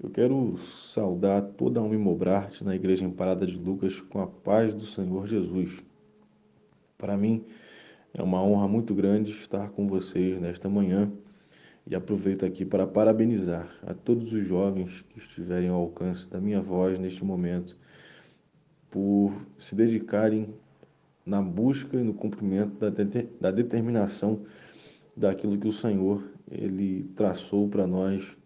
Eu quero saudar toda a Unimobrarte na Igreja em Parada de Lucas com a paz do Senhor Jesus. Para mim é uma honra muito grande estar com vocês nesta manhã e aproveito aqui para parabenizar a todos os jovens que estiverem ao alcance da minha voz neste momento por se dedicarem na busca e no cumprimento da determinação daquilo que o Senhor ele traçou para nós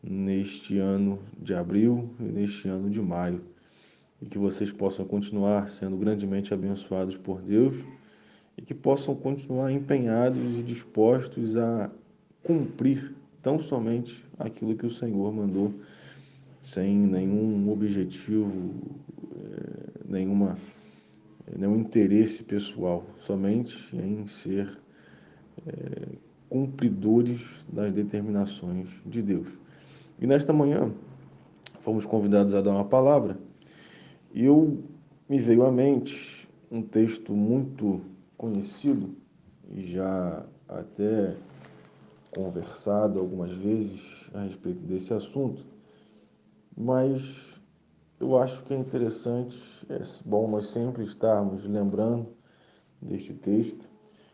neste ano de abril e neste ano de maio, e que vocês possam continuar sendo grandemente abençoados por Deus e que possam continuar empenhados e dispostos a cumprir tão somente aquilo que o Senhor mandou, sem nenhum objetivo, nenhuma, nenhum interesse pessoal, somente em ser cumpridores das determinações de Deus. E nesta manhã fomos convidados a dar uma palavra e me veio à mente um texto muito conhecido e já até conversado algumas vezes a respeito desse assunto, mas eu acho que é interessante, é bom nós sempre estarmos lembrando deste texto,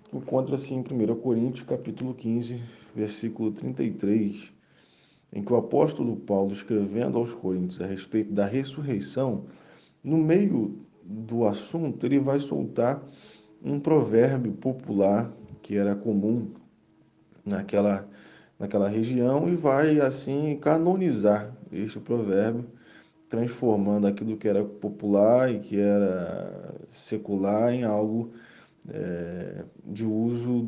que encontra-se em 1 Coríntios capítulo 15, versículo 33, em que o apóstolo Paulo, escrevendo aos Coríntios a respeito da ressurreição, no meio do assunto, ele vai soltar um provérbio popular que era comum naquela região e vai, assim, canonizar este provérbio, transformando aquilo que era popular e que era secular em algo de uso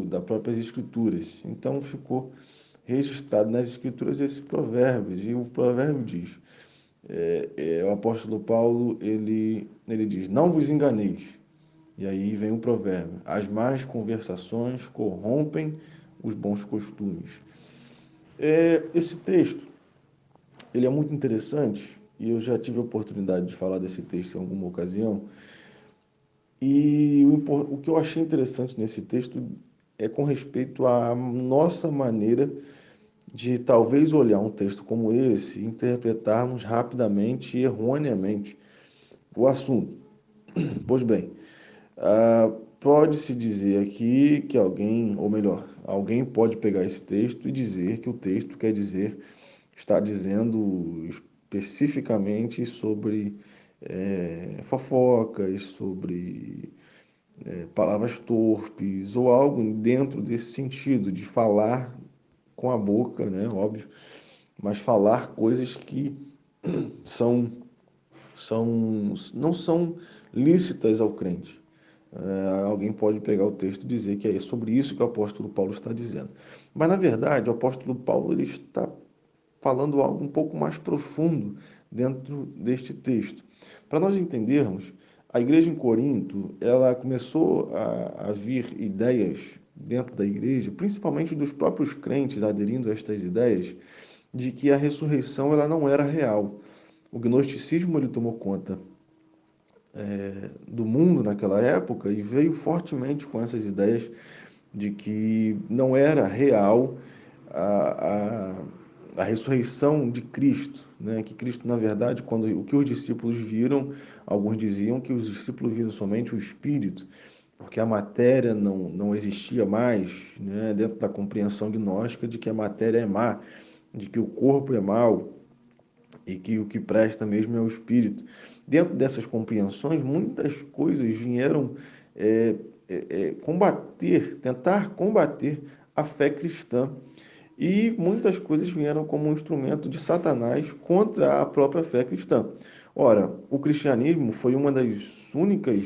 das próprias escrituras. Então ficou registrado nas escrituras esse provérbio, e o provérbio diz, o apóstolo Paulo, ele diz, não vos enganeis. E aí vem o provérbio, as más conversações corrompem os bons costumes. Esse texto, ele é muito interessante, e eu já tive a oportunidade de falar desse texto em alguma ocasião, e o que eu achei interessante nesse texto é com respeito à nossa maneira de talvez olhar um texto como esse e interpretarmos rapidamente e erroneamente o assunto. Pois bem, pode-se dizer aqui que alguém, ou melhor, alguém pode pegar esse texto e dizer que o texto está dizendo especificamente sobre fofocas, sobre palavras torpes, ou algo dentro desse sentido, de falar com a boca, né, óbvio, mas falar coisas que são, não são lícitas ao crente. Alguém pode pegar o texto e dizer que é sobre isso que o apóstolo Paulo está dizendo. Mas, na verdade, o apóstolo Paulo ele está falando algo um pouco mais profundo dentro deste texto. Para nós entendermos, a igreja em Corinto, ela começou a vir ideias dentro da igreja, principalmente dos próprios crentes aderindo a estas ideias, de que a ressurreição ela não era real. O gnosticismo ele tomou conta do mundo naquela época e veio fortemente com essas ideias de que não era real a, a ressurreição de Cristo, né? Que Cristo, na verdade, quando o que os discípulos viram, alguns diziam que os discípulos viram somente o Espírito, porque a matéria não existia mais, né? Dentro da compreensão gnóstica de que a matéria é má, de que o corpo é mau, e que o que presta mesmo é o espírito. Dentro dessas compreensões, muitas coisas vieram tentar combater a fé cristã. E muitas coisas vieram como um instrumento de Satanás contra a própria fé cristã. Ora, o cristianismo foi uma das únicas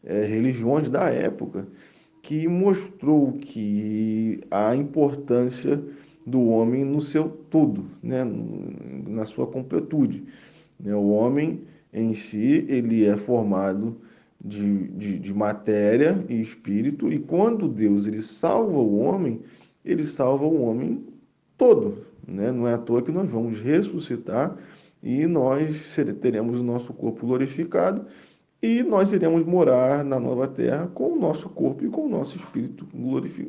religiões da época que mostrou que a importância do homem no seu todo, né, na sua completude. Né? O homem em si, ele é formado de matéria e espírito, e quando Deus ele salva o homem, ele salva o homem todo. Né? Não é à toa que nós vamos ressuscitar e nós teremos o nosso corpo glorificado e nós iremos morar na nova terra com o nosso corpo e com o nosso espírito,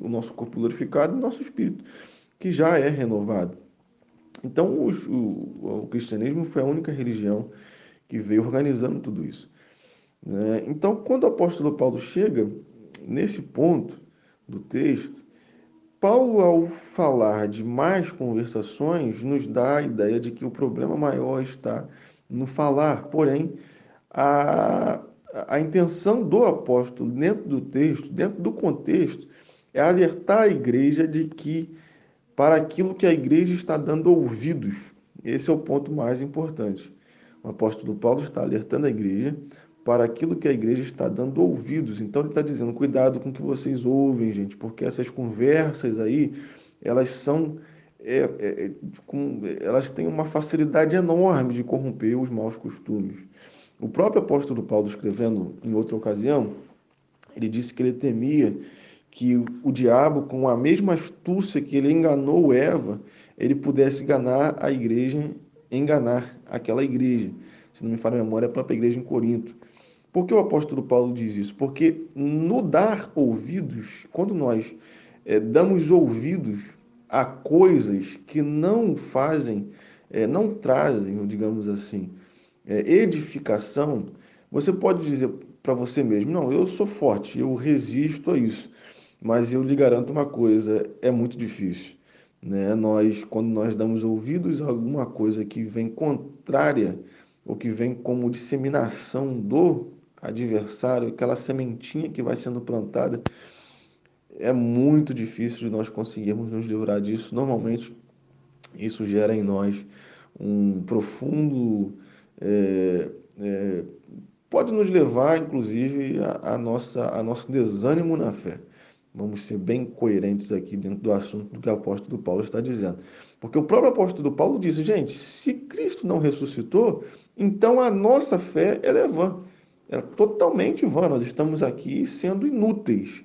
o nosso corpo glorificado e o nosso espírito, que já é renovado. Então, o cristianismo foi a única religião que veio organizando tudo isso, né? Então, quando o apóstolo Paulo chega nesse ponto do texto, Paulo, ao falar de mais conversações, nos dá a ideia de que o problema maior está no falar. Porém, a, a intenção do apóstolo dentro do texto, dentro do contexto, é alertar a igreja de que para aquilo que a igreja está dando ouvidos. Esse é o ponto mais importante. O apóstolo Paulo está alertando a igreja para aquilo que a igreja está dando ouvidos. Então ele está dizendo, cuidado com o que vocês ouvem, gente, porque essas conversas aí, elas são, elas têm uma facilidade enorme de corromper os maus costumes. O próprio apóstolo Paulo, escrevendo em outra ocasião, ele disse que ele temia que o diabo, com a mesma astúcia que ele enganou Eva, ele pudesse enganar a igreja, enganar aquela igreja. Se não me falha a memória, é a própria igreja em Corinto. Por que o apóstolo Paulo diz isso? Porque no dar ouvidos, quando nós damos ouvidos a coisas que não fazem, não trazem, digamos assim, edificação, você pode dizer para você mesmo, não, eu sou forte, eu resisto a isso. Mas eu lhe garanto uma coisa, é muito difícil, né? Quando nós damos ouvidos a alguma coisa que vem contrária ou que vem como disseminação do adversário, aquela sementinha que vai sendo plantada, é muito difícil de nós conseguirmos nos livrar disso. Normalmente, isso gera em nós um profundo, é, é, pode nos levar, inclusive, a nosso desânimo na fé. Vamos ser bem coerentes aqui dentro do assunto do que o apóstolo Paulo está dizendo. Porque o próprio apóstolo Paulo disse, gente, se Cristo não ressuscitou, então a nossa fé ela é vã. É totalmente vã. Nós estamos aqui sendo inúteis.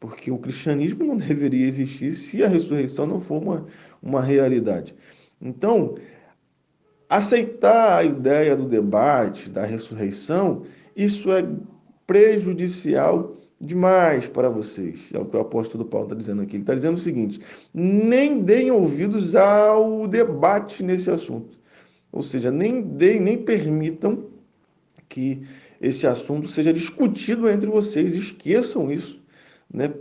Porque o cristianismo não deveria existir se a ressurreição não for uma realidade. Então, aceitar a ideia do debate, da ressurreição, isso é prejudicial demais para vocês. É o que o apóstolo Paulo está dizendo aqui. Ele está dizendo o seguinte: nem deem ouvidos ao debate nesse assunto. Ou seja, nem permitam que esse assunto seja discutido entre vocês. Esqueçam isso, né?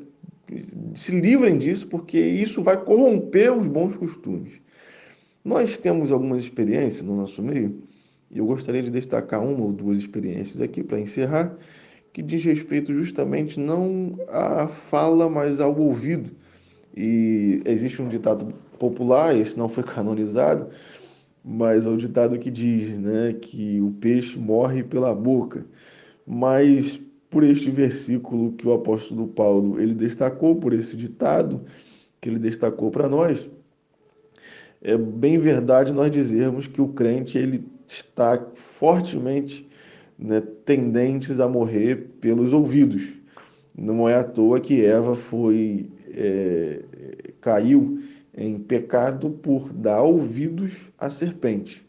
Se livrem disso, porque isso vai corromper os bons costumes. Nós temos algumas experiências no nosso meio, e eu gostaria de destacar uma ou duas experiências aqui para encerrar, que diz respeito justamente não à fala, mas ao ouvido. E existe um ditado popular, esse não foi canonizado, mas é o ditado que diz, né, que o peixe morre pela boca. Mas por este versículo que o apóstolo Paulo ele destacou, por esse ditado que ele destacou para nós, é bem verdade nós dizermos que o crente ele está fortemente, né, tendentes a morrer pelos ouvidos. Não é à toa que Eva caiu em pecado por dar ouvidos à serpente.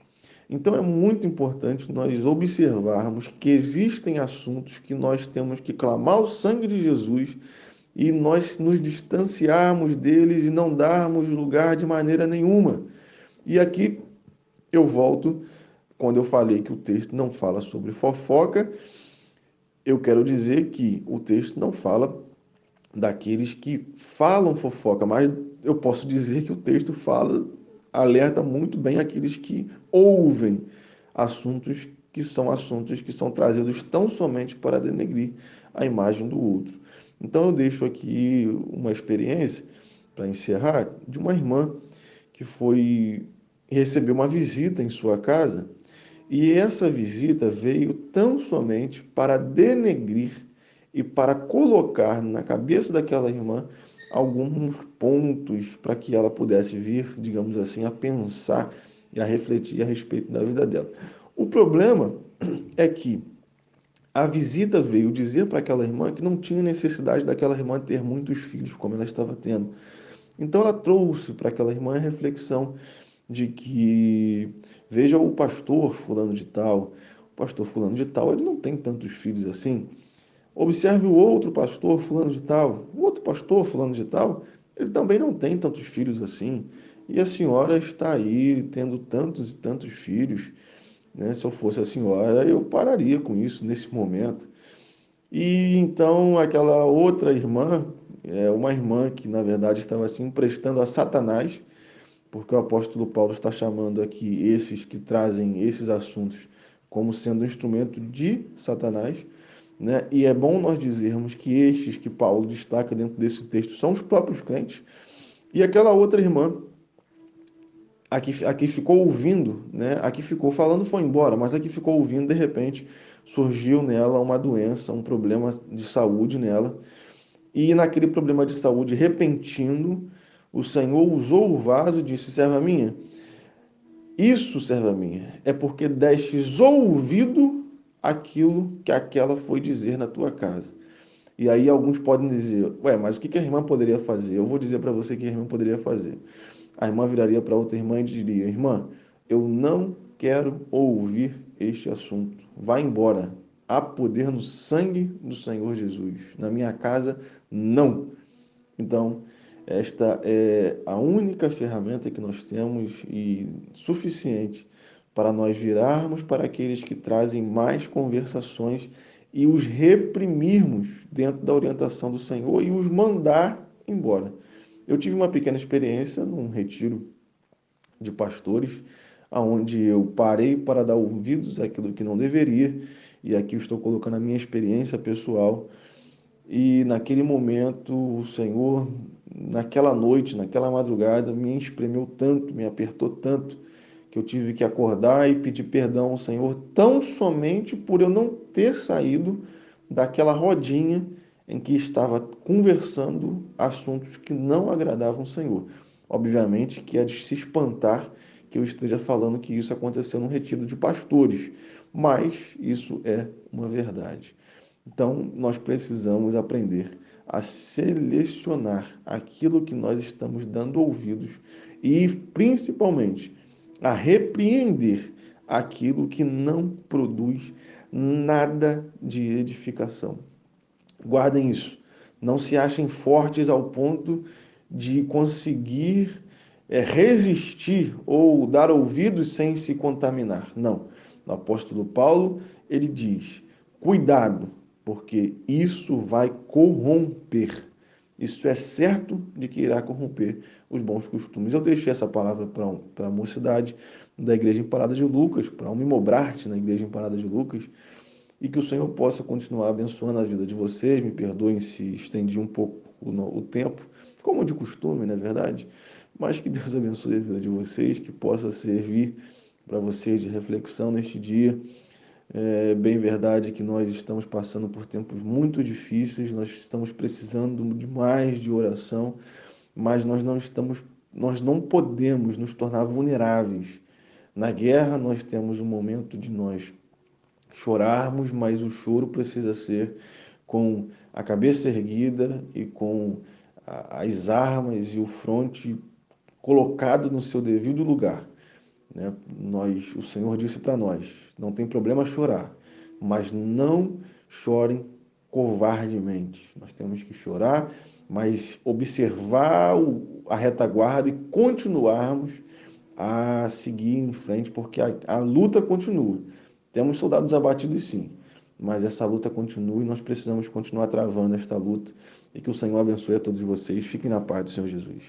Então é muito importante nós observarmos que existem assuntos que nós temos que clamar o sangue de Jesus e nós nos distanciarmos deles e não darmos lugar de maneira nenhuma. E aqui eu volto, quando eu falei que o texto não fala sobre fofoca, eu quero dizer que o texto não fala daqueles que falam fofoca, mas eu posso dizer que o texto fala, alerta muito bem aqueles que ouvem assuntos que são trazidos tão somente para denegrir a imagem do outro. Então eu deixo aqui uma experiência para encerrar de uma irmã que foi receber uma visita em sua casa e essa visita veio tão somente para denegrir e para colocar na cabeça daquela irmã alguns pontos para que ela pudesse vir, digamos assim, a pensar e a refletir a respeito da vida dela. O problema é que a visita veio dizer para aquela irmã que não tinha necessidade daquela irmã ter muitos filhos, como ela estava tendo. Então ela trouxe para aquela irmã a reflexão de que veja o pastor fulano de tal, ele não tem tantos filhos assim. Observe o outro pastor fulano de tal, o outro pastor fulano de tal, ele também não tem tantos filhos assim. e a senhora está aí tendo tantos e tantos filhos, né? Se eu fosse a senhora, eu pararia com isso nesse momento. E então aquela outra irmã, uma irmã que na verdade estava se emprestando a Satanás, porque o apóstolo Paulo está chamando aqui esses que trazem esses assuntos como sendo um instrumento de Satanás, né? E é bom nós dizermos que estes que Paulo destaca dentro desse texto são os próprios crentes. E aquela outra irmã, a que ficou ouvindo, né? A que ficou falando foi embora, mas a que ficou ouvindo, de repente, surgiu nela uma doença, um problema de saúde nela. E naquele problema de saúde repentino, o Senhor usou o vaso e disse: serva minha, isso, serva minha, é porque destes ouvido aquilo que aquela foi dizer na tua casa. E aí alguns podem dizer: ué, mas o que a irmã poderia fazer? Eu vou dizer para você o que a irmã poderia fazer. A irmã viraria para outra irmã e diria: irmã, eu não quero ouvir este assunto. Vá embora. Há poder no sangue do Senhor Jesus. Na minha casa, não. Então, esta é a única ferramenta que nós temos e suficiente para nós virarmos para aqueles que trazem mais conversações e os reprimirmos dentro da orientação do Senhor e os mandar embora. Eu tive uma pequena experiência num retiro de pastores, aonde eu parei para dar ouvidos àquilo que não deveria, e aqui eu estou colocando a minha experiência pessoal. E naquele momento, o Senhor, naquela noite, naquela madrugada, me espremeu tanto, me apertou tanto, que eu tive que acordar e pedir perdão ao Senhor, tão somente por eu não ter saído daquela rodinha em que estava conversando assuntos que não agradavam o Senhor. Obviamente que é de se espantar que eu esteja falando que isso aconteceu num retiro de pastores, mas isso é uma verdade. Então, nós precisamos aprender a selecionar aquilo que nós estamos dando ouvidos e, principalmente, a repreender aquilo que não produz nada de edificação. Guardem isso. Não se achem fortes ao ponto de conseguir resistir ou dar ouvidos sem se contaminar. Não. O apóstolo Paulo, ele diz: cuidado, porque isso vai corromper. Isso é certo de que irá corromper os bons costumes. Eu deixei essa palavra para a mocidade da Igreja em Parada de Lucas, para um Mimobrarte na Igreja em Parada de Lucas, e que o Senhor possa continuar abençoando a vida de vocês. Me perdoem se estendi um pouco o tempo, como de costume, não é verdade? Mas que Deus abençoe a vida de vocês, que possa servir para vocês de reflexão neste dia. É bem verdade que nós estamos passando por tempos muito difíceis, nós estamos precisando de mais de oração, mas nós não podemos nos tornar vulneráveis. Na guerra, nós temos um momento de nós chorarmos, mas o choro precisa ser com a cabeça erguida e com as armas e o fronte colocado no seu devido lugar, né? O Senhor disse para nós: não tem problema chorar, mas não chorem covardemente. Nós temos que chorar, mas observar a retaguarda e continuarmos a seguir em frente, porque a luta continua. Temos soldados abatidos, sim, mas essa luta continua e nós precisamos continuar travando esta luta. E que o Senhor abençoe a todos vocês. Fiquem na paz do Senhor Jesus.